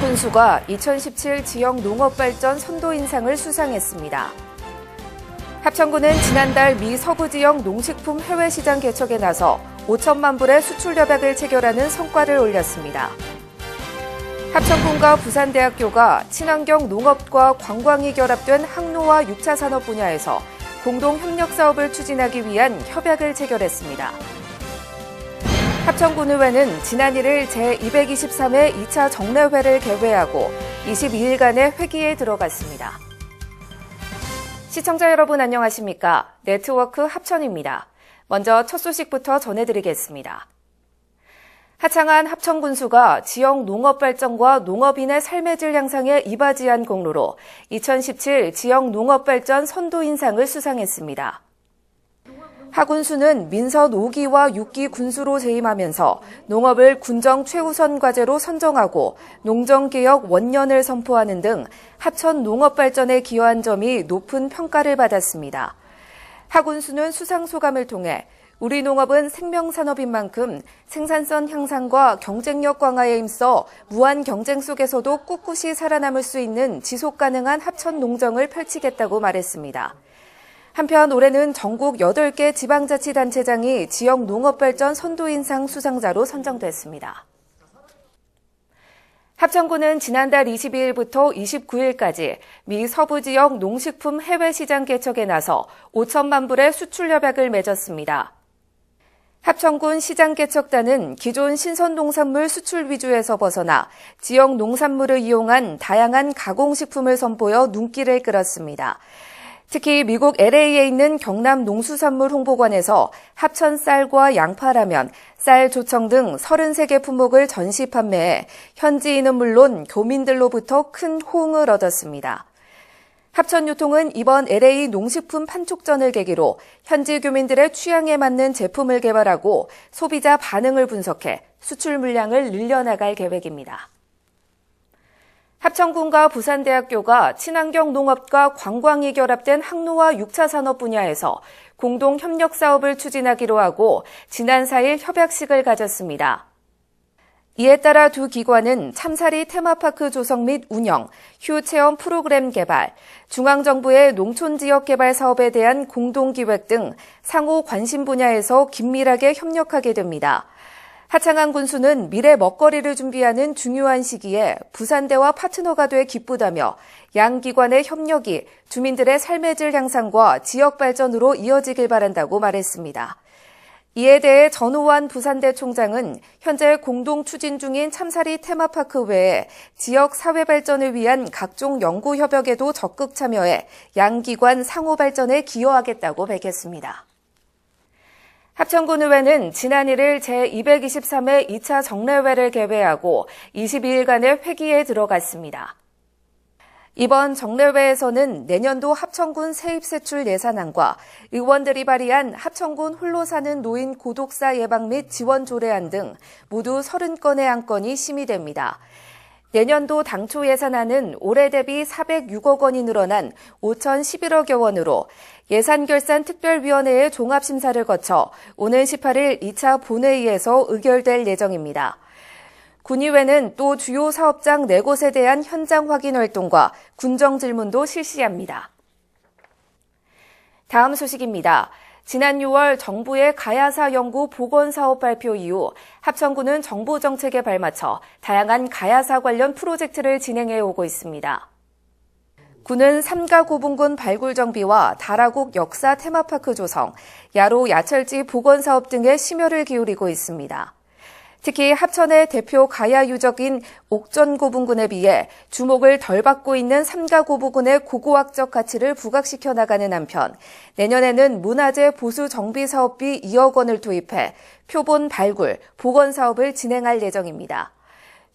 하군수가 2017 지역 농업발전 선도인상을 수상했습니다. 합천군은 지난달 미 서부 지역 농식품 해외시장 개척에 나서 5천만 불의 수출 협약을 체결하는 성과를 올렸습니다. 합천군과 부산대학교가 친환경 농업과 관광이 결합된 항로와 6차 산업 분야에서 공동 협력 사업을 추진하기 위한 협약을 체결했습니다. 합천군의회는 지난 1일 제223회 2차 정례회를 개회하고 22일간의 회기에 들어갔습니다. 시청자 여러분 안녕하십니까? 네트워크 합천입니다. 먼저 첫 소식부터 전해드리겠습니다. 하창한 합천군수가 지역 농업 발전과 농업인의 삶의 질 향상에 이바지한 공로로 2017 지역 농업 발전 선도인상을 수상했습니다. 하군수는 민선 5기와 6기 군수로 재임하면서 농업을 군정 최우선 과제로 선정하고 농정개혁 원년을 선포하는 등 합천 농업 발전에 기여한 점이 높은 평가를 받았습니다. 하군수는 수상 소감을 통해 우리 농업은 생명산업인 만큼 생산성 향상과 경쟁력 강화에 힘써 무한 경쟁 속에서도 꿋꿋이 살아남을 수 있는 지속 가능한 합천 농정을 펼치겠다고 말했습니다. 한편 올해는 전국 8개 지방자치단체장이 지역 농업발전 선도인상 수상자로 선정됐습니다. 합천군은 지난달 22일부터 29일까지 미 서부 지역 농식품 해외시장 개척에 나서 5천만 불의 수출 협약을 맺었습니다. 합천군 시장 개척단은 기존 신선농산물 수출 위주에서 벗어나 지역 농산물을 이용한 다양한 가공식품을 선보여 눈길을 끌었습니다. 특히 미국 LA에 있는 경남 농수산물 홍보관에서 합천 쌀과 양파라면, 쌀 조청 등 33개 품목을 전시 판매해 현지인은 물론 교민들로부터 큰 호응을 얻었습니다. 합천유통은 이번 LA 농식품 판촉전을 계기로 현지 교민들의 취향에 맞는 제품을 개발하고 소비자 반응을 분석해 수출 물량을 늘려나갈 계획입니다. 합천군과 부산대학교가 친환경 농업과 관광이 결합된 항로와 6차 산업 분야에서 공동 협력 사업을 추진하기로 하고 지난 4일 협약식을 가졌습니다. 이에 따라 두 기관은 참사리 테마파크 조성 및 운영, 휴체험 프로그램 개발, 중앙정부의 농촌지역 개발 사업에 대한 공동기획 등 상호 관심 분야에서 긴밀하게 협력하게 됩니다. 하창한 군수는 미래 먹거리를 준비하는 중요한 시기에 부산대와 파트너가 돼 기쁘다며 양 기관의 협력이 주민들의 삶의 질 향상과 지역 발전으로 이어지길 바란다고 말했습니다. 이에 대해 전호환 부산대 총장은 현재 공동 추진 중인 참사리 테마파크 외에 지역 사회 발전을 위한 각종 연구 협약에도 적극 참여해 양 기관 상호 발전에 기여하겠다고 밝혔습니다. 합천군의회는 지난 1일 제223회 2차 정례회를 개회하고 22일간의 회기에 들어갔습니다. 이번 정례회에서는 내년도 합천군 세입세출 예산안과 의원들이 발의한 합천군 홀로 사는 노인 고독사 예방 및 지원 조례안 등 모두 30건의 안건이 심의됩니다. 내년도 당초 예산안은 올해 대비 406억 원이 늘어난 5,011억여 원으로 예산결산특별위원회의 종합심사를 거쳐 오는 18일 2차 본회의에서 의결될 예정입니다. 군의회는 또 주요 사업장 4곳에 대한 현장 확인 활동과 군정 질문도 실시합니다. 다음 소식입니다. 지난 6월 정부의 가야사 연구 보건사업 발표 이후 합천군은 정부 정책에 발맞춰 다양한 가야사 관련 프로젝트를 진행해 오고 있습니다. 군은 삼가고분군 발굴 정비와 다라곡 역사 테마파크 조성, 야로 야철지 보건사업 등에 심혈을 기울이고 있습니다. 특히 합천의 대표 가야 유적인 옥전고분군에 비해 주목을 덜 받고 있는 삼가고분군의 고고학적 가치를 부각시켜 나가는 한편 내년에는 문화재 보수 정비 사업비 2억 원을 투입해 표본 발굴, 복원 사업을 진행할 예정입니다.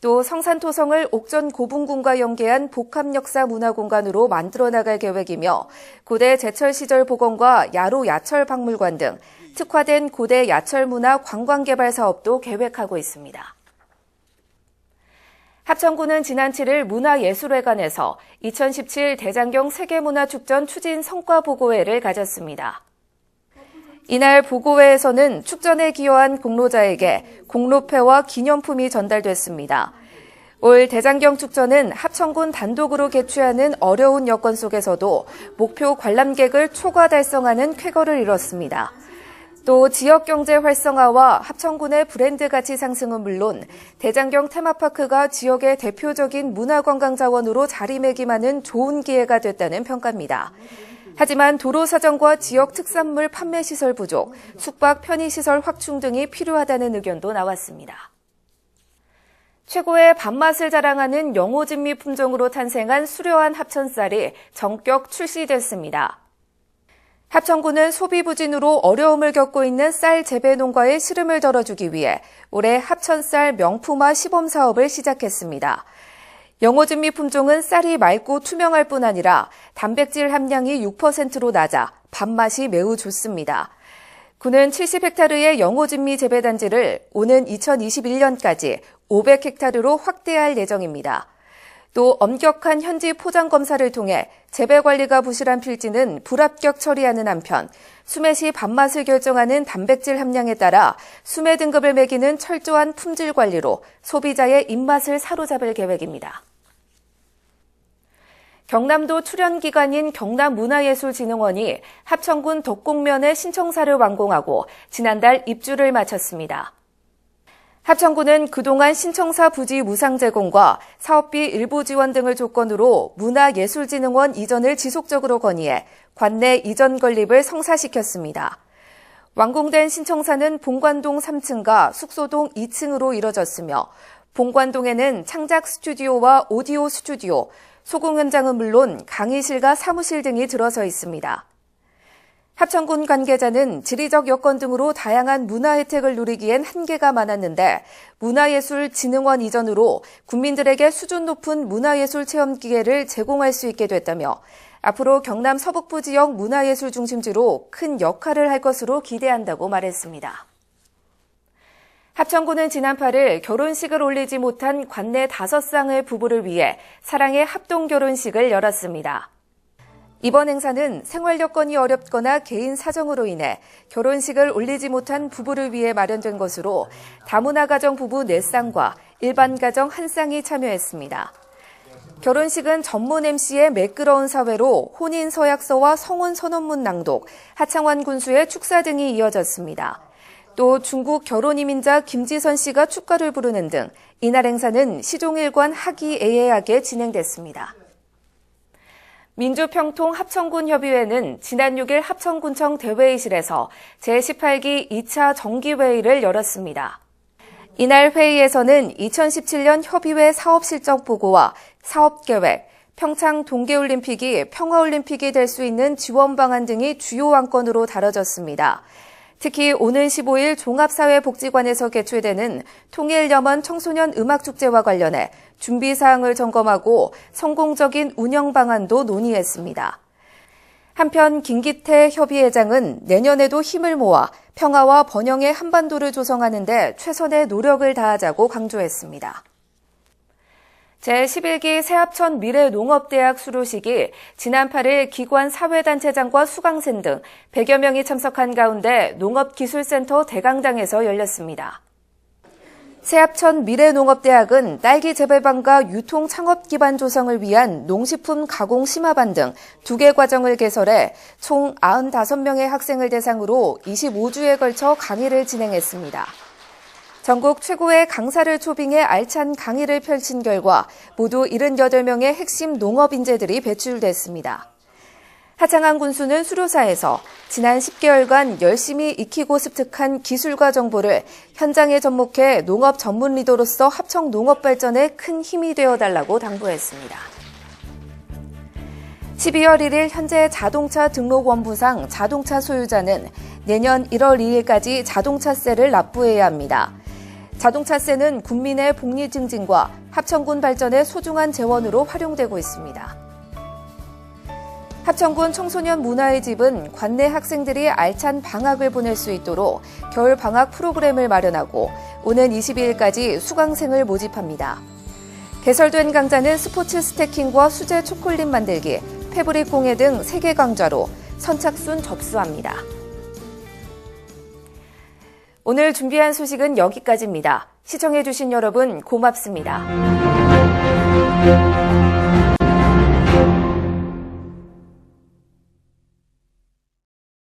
또 성산토성을 옥전고분군과 연계한 복합역사 문화공간으로 만들어 나갈 계획이며 고대 제철 시절 복원과 야로 야철 박물관 등 특화된 고대 야철 문화 관광개발 사업도 계획하고 있습니다. 합천군은 지난 7일 문화예술회관에서 2017 대장경 세계문화축전 추진 성과보고회를 가졌습니다. 이날 보고회에서는 축전에 기여한 공로자에게 공로패와 기념품이 전달됐습니다. 올 대장경 축전은 합천군 단독으로 개최하는 어려운 여건 속에서도 목표 관람객을 초과 달성하는 쾌거를 이뤘습니다. 또 지역 경제 활성화와 합천군의 브랜드 가치 상승은 물론 대장경 테마파크가 지역의 대표적인 문화관광 자원으로 자리매김하는 좋은 기회가 됐다는 평가입니다. 하지만 도로 사정과 지역 특산물 판매 시설 부족, 숙박 편의시설 확충 등이 필요하다는 의견도 나왔습니다. 최고의 밥맛을 자랑하는 영호진미 품종으로 탄생한 수려한 합천쌀이 전격 출시됐습니다. 합천군은 소비 부진으로 어려움을 겪고 있는 쌀 재배 농가의 시름을 덜어주기 위해 올해 합천쌀 명품화 시범 사업을 시작했습니다. 영호진미 품종은 쌀이 맑고 투명할 뿐 아니라 단백질 함량이 6%로 낮아 밥맛이 매우 좋습니다. 군은 70헥타르의 영호진미 재배단지를 오는 2021년까지 500헥타르로 확대할 예정입니다. 또 엄격한 현지 포장 검사를 통해 재배 관리가 부실한 필지는 불합격 처리하는 한편 수매시 밥맛을 결정하는 단백질 함량에 따라 수매 등급을 매기는 철저한 품질 관리로 소비자의 입맛을 사로잡을 계획입니다. 경남도 출연기관인 경남문화예술진흥원이 합천군 덕곡면의 신청사를 완공하고 지난달 입주를 마쳤습니다. 합천군은 그동안 신청사 부지 무상 제공과 사업비 일부 지원 등을 조건으로 문화예술진흥원 이전을 지속적으로 건의해 관내 이전 건립을 성사시켰습니다. 완공된 신청사는 본관동 3층과 숙소동 2층으로 이뤄졌으며 본관동에는 창작 스튜디오와 오디오 스튜디오, 소공 현장은 물론 강의실과 사무실 등이 들어서 있습니다. 합천군 관계자는 지리적 여건 등으로 다양한 문화 혜택을 누리기엔 한계가 많았는데 문화예술진흥원 이전으로 국민들에게 수준 높은 문화예술 체험 기회를 제공할 수 있게 됐다며 앞으로 경남 서북부 지역 문화예술 중심지로 큰 역할을 할 것으로 기대한다고 말했습니다. 합천군은 지난 8일 결혼식을 올리지 못한 관내 5쌍의 부부를 위해 사랑의 합동 결혼식을 열었습니다. 이번 행사는 생활 여건이 어렵거나 개인 사정으로 인해 결혼식을 올리지 못한 부부를 위해 마련된 것으로 다문화 가정 부부 4쌍과 일반 가정 1쌍이 참여했습니다. 결혼식은 전문 MC의 매끄러운 사회로 혼인 서약서와 성혼 선언문 낭독, 하창완 군수의 축사 등이 이어졌습니다. 또 중국 결혼이민자 김지선 씨가 축가를 부르는 등 이날 행사는 시종일관 하기애애하게 진행됐습니다. 민주평통 합천군 협의회는 지난 6일 합천군청 대회의실에서 제18기 2차 정기회의를 열었습니다. 이날 회의에서는 2017년 협의회 사업실적 보고와 사업계획, 평창 동계올림픽이 평화올림픽이 될 수 있는 지원 방안 등이 주요 안건으로 다뤄졌습니다. 특히 오는 15일 종합사회복지관에서 개최되는 통일염원 청소년 음악축제와 관련해 준비사항을 점검하고 성공적인 운영 방안도 논의했습니다. 한편 김기태 협의회장은 내년에도 힘을 모아 평화와 번영의 한반도를 조성하는 데 최선의 노력을 다하자고 강조했습니다. 제11기 새합천 미래농업대학 수료식이 지난 8일 기관 사회단체장과 수강생 등 100여 명이 참석한 가운데 농업기술센터 대강당에서 열렸습니다. 새합천 미래농업대학은 딸기 재배반과 유통 창업 기반 조성을 위한 농식품 가공 심화반 등 2개 과정을 개설해 총 95명의 학생을 대상으로 25주에 걸쳐 강의를 진행했습니다. 전국 최고의 강사를 초빙해 알찬 강의를 펼친 결과 모두 78명의 핵심 농업 인재들이 배출됐습니다. 하창한 군수는 수료사에서 지난 10개월간 열심히 익히고 습득한 기술과 정보를 현장에 접목해 농업 전문 리더로서 합천 농업 발전에 큰 힘이 되어달라고 당부했습니다. 12월 1일 현재 자동차 등록원부상 자동차 소유자는 내년 1월 2일까지 자동차세를 납부해야 합니다. 자동차세는 국민의 복리 증진과 합천군 발전의 소중한 재원으로 활용되고 있습니다. 합천군 청소년 문화의 집은 관내 학생들이 알찬 방학을 보낼 수 있도록 겨울 방학 프로그램을 마련하고 오는 22일까지 수강생을 모집합니다. 개설된 강좌는 스포츠 스태킹과 수제 초콜릿 만들기, 패브릭 공예 등 3개 강좌로 선착순 접수합니다. 오늘 준비한 소식은 여기까지입니다. 시청해주신 여러분 고맙습니다. 있습니다.